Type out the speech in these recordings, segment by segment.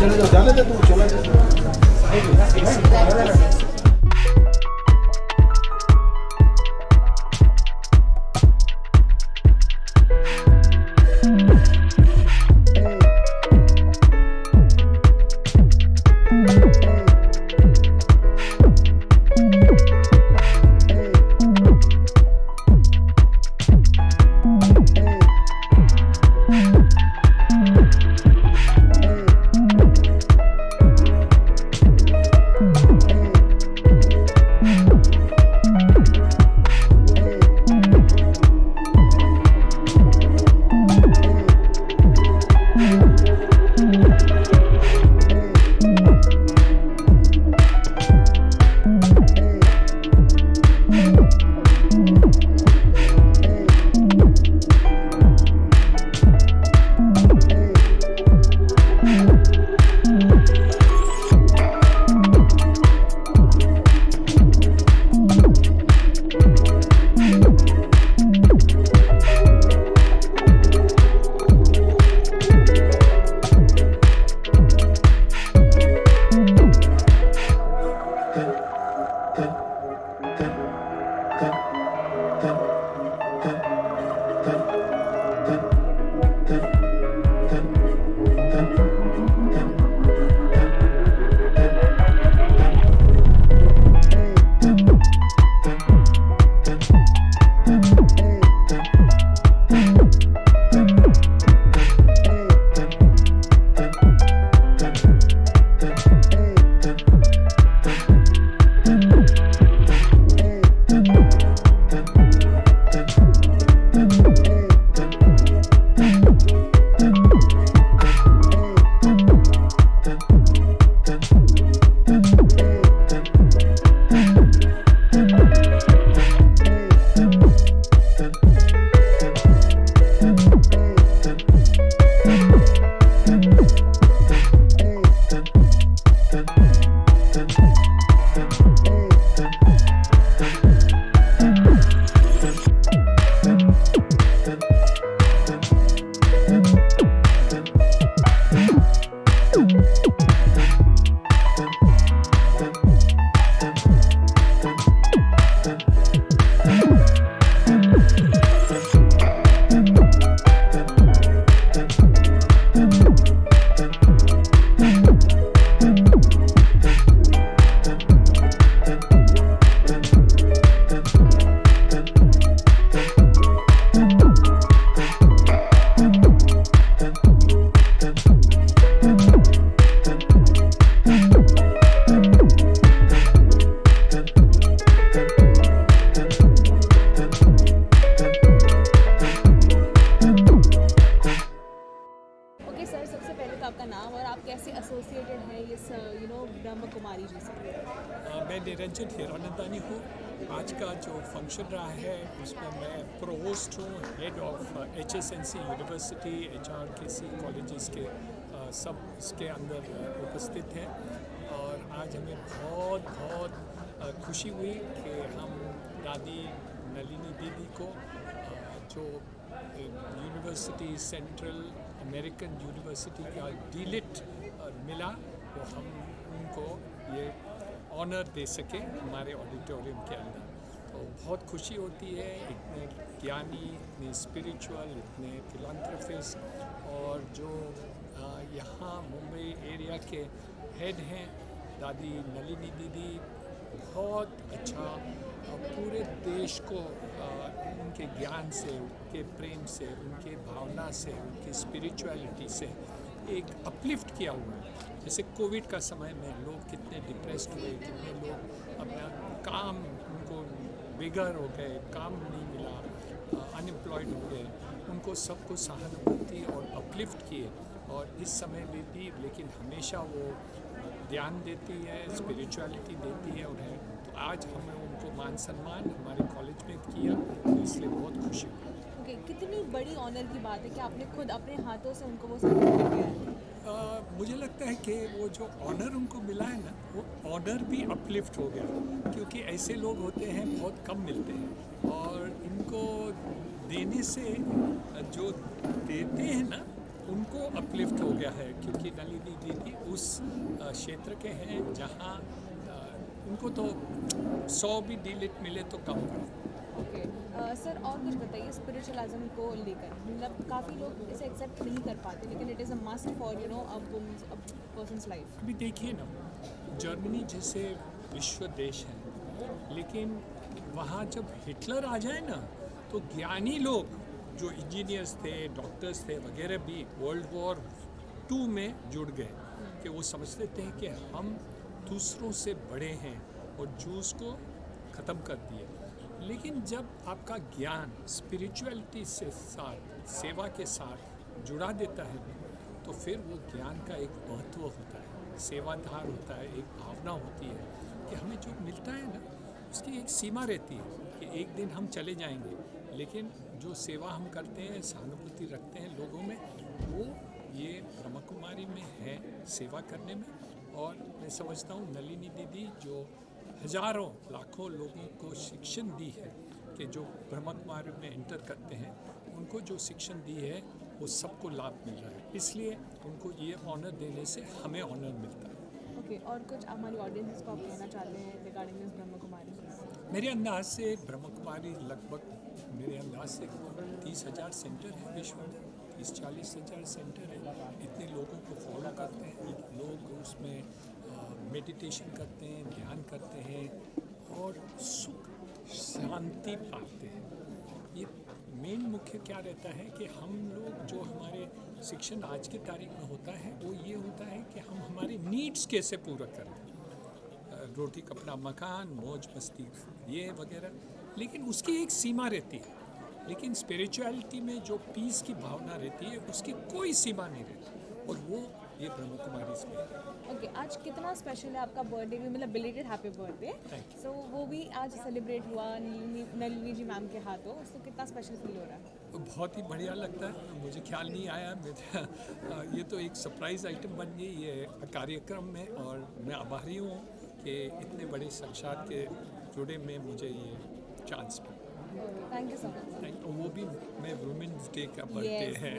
चले जाओ, जाने दे तू, चला जा। ब्रह्म कुमारी जी से। मैं निरंजन हीरानंदानी हूँ। आज का जो फंक्शन रहा है उसमें मैं प्रोवोस्ट हूँ, head of HSNC university HRKC colleges के सब इसके अंदर उपस्थित हैं। और आज हमें बहुत बहुत खुशी हुई कि हम दादी नलिनी दीदी को जो यूनिवर्सिटी सेंट्रल अमेरिकन यूनिवर्सिटी का डीलिट मिला, वो हम उनको ये ऑनर दे सके हमारे ऑडिटोरियम के अंदर। तो बहुत खुशी होती है, इतने ज्ञानी, इतने स्पिरिचुअल, इतने फिलैंथ्रोपिस्ट और जो यहाँ मुंबई एरिया के हेड हैं दादी नलिनी दीदी, बहुत अच्छा पूरे देश को उनके ज्ञान से, उनके प्रेम से, उनके भावना से, उनकी स्पिरिचुअलिटी से एक अपलिफ्ट किया हुआ है। जैसे कोविड का समय में लोग कितने डिप्रेस्ड हुए, कितने लोग अपना काम उनको बेघर हो गए, काम नहीं मिला, अनएम्प्लॉयड हो गए, उनको सबको सहानुभूति और अपलिफ्ट किए। और इस समय में भी लेकिन हमेशा वो ध्यान देती है, स्पिरिचुअलिटी देती है उन्हें। तो आज हमें उनको मान सम्मान हमारे कॉलेज में किया, तो इसलिए बहुत खुशी हुई। ओके, कितनी बड़ी ऑनर की बात है कि आपने खुद अपने हाथों से उनको वो सर्टिफिकेट दिया है। मुझे लगता है कि वो जो ऑनर उनको मिला है ना, वो ऑनर भी अपलिफ्ट हो गया, क्योंकि ऐसे लोग होते हैं बहुत कम मिलते हैं। और इनको देने से जो देते हैं ना, उनको अपलिफ्ट हो गया है, क्योंकि नलिनी दीदी उस क्षेत्र के हैं जहाँ उनको तो 100 भी डिलीट मिले तो कम पड़े। ओके सर, और कुछ बताइए स्पिरिचुअलिज्म को लेकर। मतलब काफ़ी लोग इसे एक्सेप्ट नहीं कर पाते, लेकिन it is a must for a persons life. अभी देखिए ना, जर्मनी जैसे विश्व देश है, लेकिन वहाँ जब हिटलर आ जाए ना, तो ज्ञानी लोग जो इंजीनियर्स थे, डॉक्टर्स थे वगैरह भी वर्ल्ड वॉर 2 में जुड़ गए, कि वो समझते थे कि हम दूसरों से बड़े हैं और जूस को ख़त्म कर दिए। लेकिन जब आपका ज्ञान स्पिरिचुअलिटी से साथ, सेवा के साथ जुड़ा देता है, तो फिर वो ज्ञान का एक महत्व होता है, सेवाधार होता है, एक भावना होती है कि हमें जो मिलता है ना, उसकी एक सीमा रहती है कि एक दिन हम चले जाएंगे, लेकिन जो सेवा हम करते हैं, सहानुभूति रखते हैं लोगों में, वो ये ब्रह्म कुमारी में है, सेवा करने में। और मैं समझता हूँ नलिनी दीदी जो हजारों लाखों लोगों को शिक्षण दी है, कि जो ब्रह्म कुमारी में एंटर करते हैं, उनको जो शिक्षण दी है वो सबको लाभ मिल रहा है, इसलिए उनको ये ऑनर देने से हमें ऑनर मिलता है। ओके, और कुछ हमारी ऑडियंस को आप कहना चाहते हैं रिगार्डिंग दिस ब्रह्म कुमारी? मेरे अंदाज से ब्रह्म कुमारी लगभग, मेरे अंदाज से 30,000 सेंटर है विश्व में, 30-40 हज़ार सेंटर है। इतने लोगों को फॉलो करते हैं लोग, उसमें मेडिटेशन करते हैं, ध्यान करते हैं और सुख शांति पाते हैं। ये मेन मुख्य क्या रहता है कि हम लोग जो हमारे शिक्षण आज की तारीख में होता है, वो ये होता है कि हम हमारे नीड्स कैसे पूरा करें, रोटी कपड़ा मकान मौज मस्ती ये वगैरह, लेकिन उसकी एक सीमा रहती है। लेकिन स्पिरिचुअलिटी में जो पीस की भावना रहती है, उसकी कोई सीमा नहीं रहती, और वो ये ब्रह्म कुमारी इसमें है। ओके, आज कितना स्पेशल है आपका बर्थडे भी, मतलब belated happy birthday. Thank you. सो वो भी आज सेलिब्रेट हुआ नलिनी जी मैम के हाथों, तो कितना स्पेशल फील हो रहा है? तो बहुत ही बढ़िया लगता है, मुझे ख्याल नहीं आया, ये तो एक सरप्राइज़ आइटम बन गई ये कार्यक्रम में, और मैं आभारी हूँ कि इतने बड़े साक्षात के जुड़े में मुझे ये चांस मिला। Thank you so much. वो भी मैं वुमेन्स डे का बर्थडे है।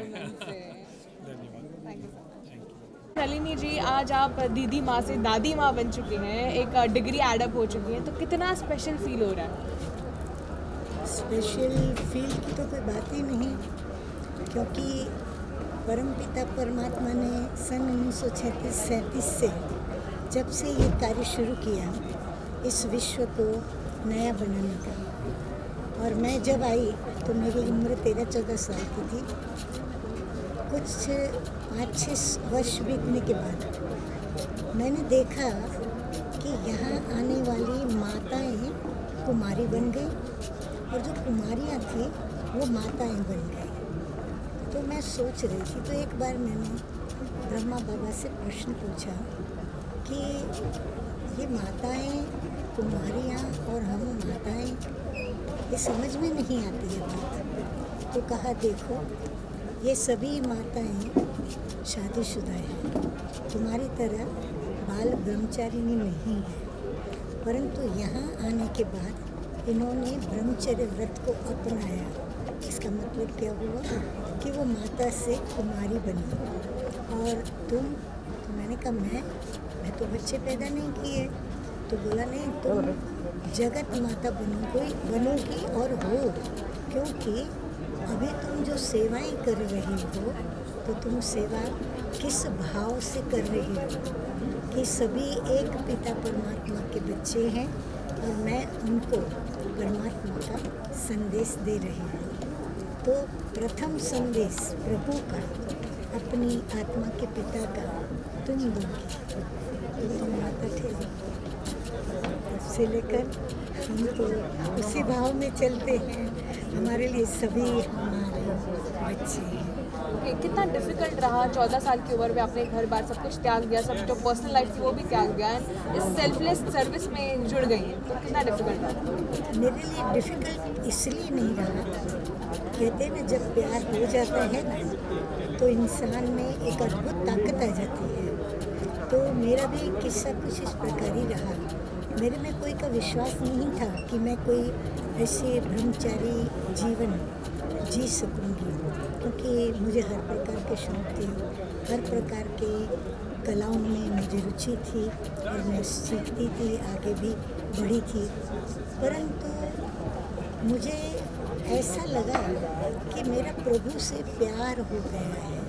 धन्यवाद। Thank you so much. Thank you. Nalini ji, आज आप दीदी माँ से दादी माँ बन चुकी हैं, एक डिग्री एडअप हो चुकी हैं, तो कितना स्पेशल फील हो रहा है? स्पेशल फील की तो कोई बात ही नहीं, क्योंकि परमपिता परमात्मा ने सन 1936-37 से जब से ये कार्य शुरू किया इस विश्व को नया बनाने का, और मैं जब आई तो मेरी उम्र 13-14 साल की थी। कुछ 5-6 वर्ष बीतने के बाद मैंने देखा कि यहाँ आने वाली माताएं कुमारी बन गई, और जो कुमारियाँ थी वो माताएं बन गई। तो मैं सोच रही थी, तो एक बार मैंने ब्रह्मा बाबा से प्रश्न पूछा कि ये माताएं कुमारियाँ और हम माताएं, ये समझ में नहीं आती है बात। तो कहा, देखो ये सभी माताएं शादीशुदा हैं, तुम्हारी तरह बाल ब्रह्मचारिणी नहीं है, परंतु यहाँ आने के बाद इन्होंने ब्रह्मचर्य व्रत को अपनाया। इसका मतलब क्या हुआ कि वो माता से कुमारी बनी। और तुम, तो मैंने कहा मैं तो बच्चे पैदा नहीं किए। तो बोला, नहीं, तुम जगत माता बनोगी और हो, क्योंकि अभी तुम जो सेवाएं कर रही हो, तो तुम सेवा किस भाव से कर रही हो कि सभी एक पिता परमात्मा के बच्चे हैं, और मैं उनको परमात्मा का संदेश दे रही हूँ। तो प्रथम संदेश प्रभु का अपनी आत्मा के पिता का तुम दोगी, तो तुम माता ठहरी। तब से लेकर हम तो उसी भाव में चलते हैं, हमारे लिए सभी हमारे बच्चे हैं। ओके, कितना डिफिकल्ट रहा 14 साल की उम्र में आपने घर बार सब कुछ त्याग दिया, सब जो पर्सनल लाइफ थी वो भी त्याग दिया, इस सेल्फलेस सर्विस में जुड़ गई हैं, तो कितना डिफिकल्ट रहा? मेरे लिए डिफ़िकल्ट इसलिए नहीं रहा, कहते हैं ना, जब प्यार हो जाता है ना तो इंसान में एक अद्भुत ताकत आ जाती है। तो मेरा भी किस्सा कुछ इस प्रकार ही रहा। मेरे में कोई का विश्वास नहीं था कि मैं कोई ऐसे ब्रह्मचारी जीवन जी सकूंगी, तो क्योंकि मुझे हर प्रकार के शौक थे, हर प्रकार के कलाओं में मुझे रुचि थी और मैं सीखती थी, आगे भी बढ़ी थी। परंतु मुझे ऐसा लगा कि मेरा प्रभु से प्यार हो गया है,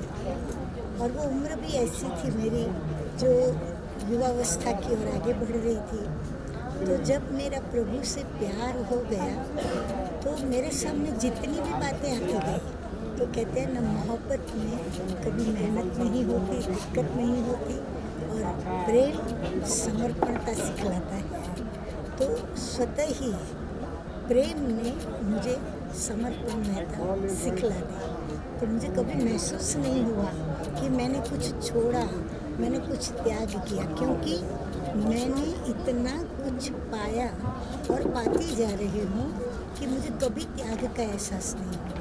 और वो उम्र भी ऐसी थी मेरी जो युवावस्था की ओर आगे बढ़ रही थी। तो जब मेरा प्रभु से प्यार हो गया तो मेरे सामने जितनी भी बातें आती गई, तो कहते हैं ना, मोहब्बत में कभी मेहनत नहीं होती, दिक्कत नहीं होती, और प्रेम समर्पणता सिखलाता है। तो स्वतः ही प्रेम ने मुझे समर्पणता सिखला दी। तो मुझे कभी महसूस नहीं हुआ कि मैंने कुछ छोड़ा, मैंने कुछ त्याग किया, क्योंकि मैंने इतना कुछ पाया और पाती जा रही हूँ कि मुझे कभी त्याग का एहसास नहीं हुआ।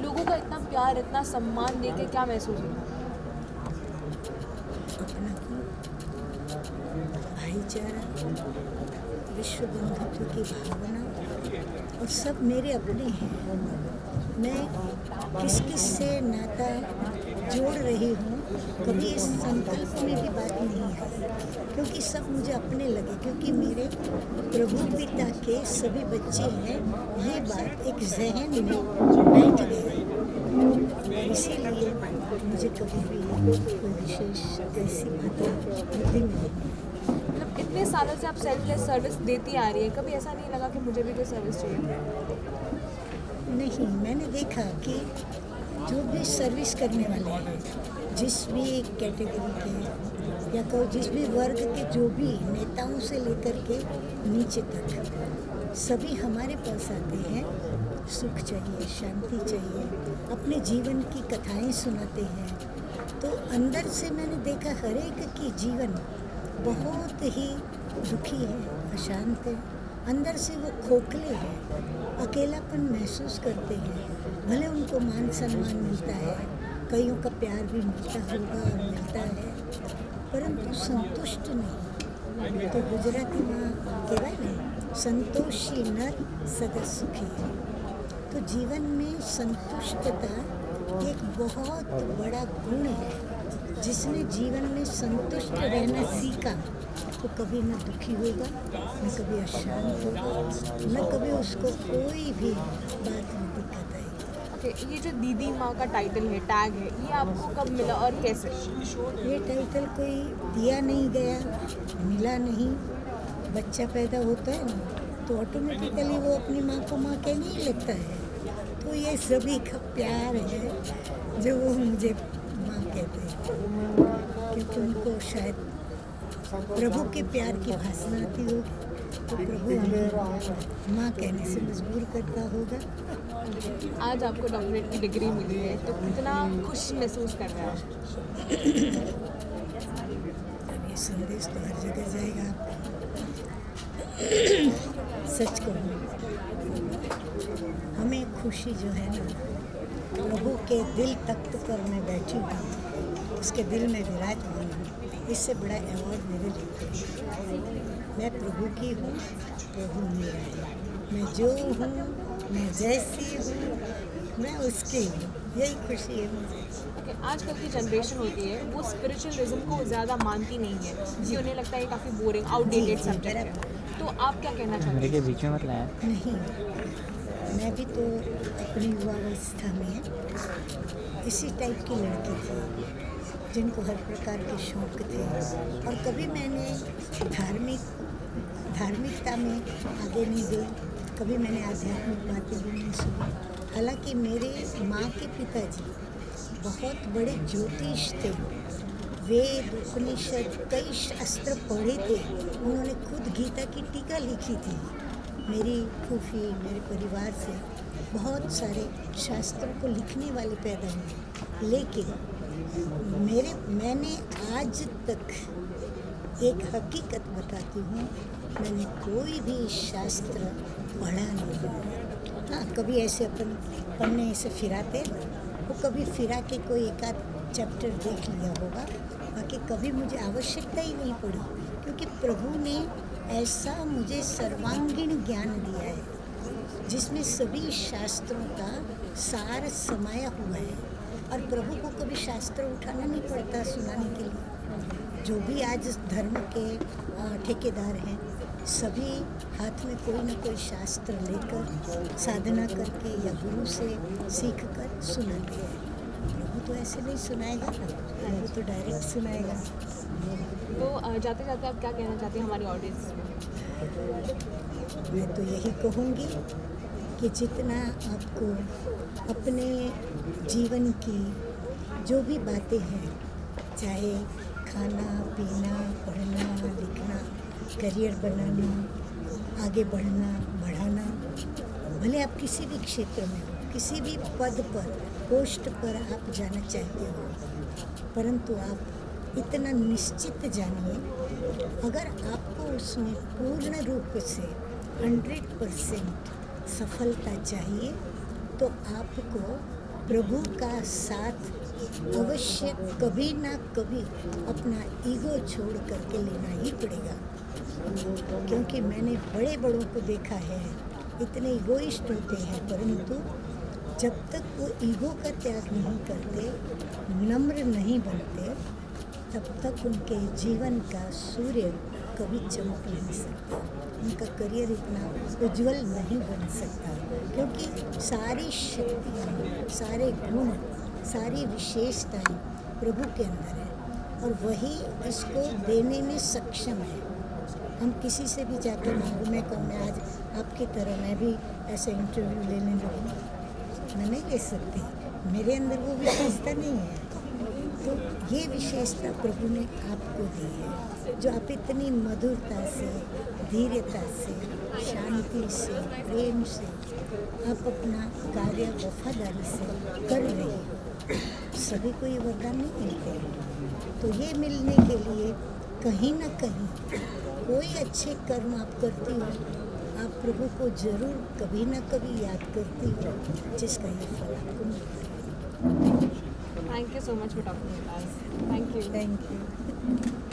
लोगों का इतना प्यार, इतना सम्मान देके क्या महसूस होता है? अपनापन, भाईचारा, विश्व बंधुत्व की भावना, और सब मेरे अपने हैं। मैं किस किस से नाता जोड़ रही हूँ, कभी इस संकल्प में भी बात नहीं आई, क्योंकि सब मुझे अपने लगे, क्योंकि मेरे प्रभु पिता के सभी बच्चे हैं, ये बात एक जहन में बैठ गई। इसीलिए मुझे कभी भी कोई विशेष ऐसी बातें बुद्धि में नहीं। मतलब इतने सालों से आप सेल्फलेस सर्विस देती आ रही है, कभी ऐसा नहीं लगा कि मुझे भी कोई सर्विस चाहिए? नहीं, मैंने देखा कि जो भी सर्विस करने वाले हैं, जिस भी कैटेगरी के या कहो जिस भी वर्ग के, जो भी नेताओं से लेकर के नीचे तक, सभी हमारे पास आते हैं। सुख चाहिए, शांति चाहिए, अपने जीवन की कथाएं सुनाते हैं। तो अंदर से मैंने देखा हर एक की जीवन बहुत ही दुखी है, अशांत है, अंदर से वो खोखले हैं, अकेलापन महसूस करते हैं। भले उनको मान सम्मान मिलता है, कईयों का प्यार भी मिलता होगा और मिलता है, परंतु संतुष्ट नहीं। तो गुजराती में कहेवाय ने, संतोषी नर सदा सुखी है। तो जीवन में संतुष्टता एक बहुत बड़ा गुण है। जिसने जीवन में संतुष्ट रहना सीखा, तो कभी न दुखी होगा, न कभी अशांत होगा, न कभी उसको कोई भी बात में दिक्कत आएगी। ओके, ये जो दीदी माँ का टाइटल है, टैग है, ये आपको कब मिला और कैसे? ये टाइटल कोई दिया नहीं गया, मिला नहीं। बच्चा पैदा होता है ना, तो ऑटोमेटिकली वो अपनी माँ को माँ कहने ही लगता है। तो ये सभी का प्यार है जो वो मुझे माँ कहते हैं, क्योंकि उनको शायद प्रभु के प्यार की भाषा आती होगी, तो प्रभु उनको माँ कहने से मजबूर करता होगा। आज आपको डॉक्टरेट की डिग्री मिली है, तो कितना खुश महसूस कर रहे हैं? अब ये संदेश तो हर जगह जाएगा आपको। सच कहूँ, हमें खुशी जो है ना, प्रभु के दिल तख्त पर मैं बैठी हूँ, उसके दिल में विराजमान हूँ। इससे बड़ा अवार्ड मेरे लिए मैं प्रभु की हूँ, प्रभु मेरा है। मैं जो हूँ, मैं जैसी हूँ, मैं उसकी हूँ। यही खुशी है मुझे। Okay, आजकल की जनरेशन होती है, वो स्पिरिचुअलिज्म को ज़्यादा मानती नहीं है, कि उन्हें लगता है ये काफ़ी बोरिंग, आउटडेटेड सब्जेक्ट है। तो आप क्या कहना चाहते हैं? बीच में मत लाया। नहीं, मैं भी तो अपनी युवावस्था में इसी टाइप की लड़की थी, जिनको हर प्रकार के शौक थे, और कभी मैंने धार्मिकता में आगे नहीं गई, कभी मैंने आध्यात्मिक बातें भी नहीं सुनी। हालांकि मेरे माँ के पिताजी बहुत बड़े ज्योतिष थे, वेद उपनिषद कई शास्त्र पढ़े थे, उन्होंने खुद गीता की टीका लिखी थी। मेरी फूफी मेरे परिवार से बहुत सारे शास्त्रों को लिखने वाले पैदा हुए, लेकिन मैंने आज तक एक हकीकत बताती हूँ, मैंने कोई भी शास्त्र पढ़ा नहीं। हाँ, कभी ऐसे अपन पन्ने ऐसे फिराते ना, वो कभी फिरा के कोई एक आध चैप्टर देख लिया होगा, बाकी कभी मुझे आवश्यकता ही नहीं पड़ी, क्योंकि प्रभु ने ऐसा मुझे सर्वांगीण ज्ञान दिया है, जिसमें सभी शास्त्रों का सार समाया हुआ है और प्रभु को कभी शास्त्र उठाना नहीं पड़ता सुनाने के लिए। जो भी आज धर्म के ठेकेदार हैं सभी हाथ में कोई ना कोई शास्त्र लेकर साधना करके या गुरु से सीख कर सुनाते हैं। प्रभु तो ऐसे नहीं सुनाएगा ना, प्रभु तो डायरेक्ट सुनाएगा। तो जाते जाते आप क्या कहना चाहते हैं हमारी ऑडियंस में? मैं तो यही कहूँगी कि जितना आपको अपने जीवन की जो भी बातें हैं, चाहे खाना पीना, पढ़ना लिखना, करियर बनाना, आगे बढ़ना बढ़ाना, भले आप किसी भी क्षेत्र में हो, किसी भी पद पर पोस्ट पर आप जाना चाहते हो, परंतु आप इतना निश्चित जानिए, अगर आपको उसमें पूर्ण रूप से 100% सफलता चाहिए तो आपको प्रभु का साथ अवश्य कभी ना कभी अपना ईगो छोड़ करके लेना ही पड़ेगा। क्योंकि मैंने बड़े बड़ों को देखा है, इतने ईगोइस्ट होते हैं, परंतु जब तक वो ईगो का त्याग नहीं करते, नम्र नहीं बनते, तब तक उनके जीवन का सूर्य कभी चमक नहीं सकता, उनका करियर इतना उज्जवल नहीं बन सकता। क्योंकि सारी शक्तियाँ, सारे गुण, सारी विशेषताएं प्रभु के अंदर है और वही इसको देने में सक्षम है। हम किसी से भी जाकर मांगो, मैं कहूँ मैं आज आपकी तरह मैं भी ऐसे इंटरव्यू लेने लगूँ, मैं नहीं ले सकती, मेरे अंदर वो विशेषता नहीं है। तो ये विशेषता प्रभु ने आपको दी है, जो आप इतनी मधुरता से, धीरता से, शांति से, प्रेम से आप अपना कार्य वफादारी से कर रहे हो। सभी को ये वरदान नहीं मिलते, तो ये मिलने के लिए कहीं ना कहीं कोई अच्छे कर्म आप करती हो, आप प्रभु को जरूर कभी ना कभी याद करती हो, जिसका ये फल आपको मिलता है। Thank you so much for talking with us. Thank you. Thank you.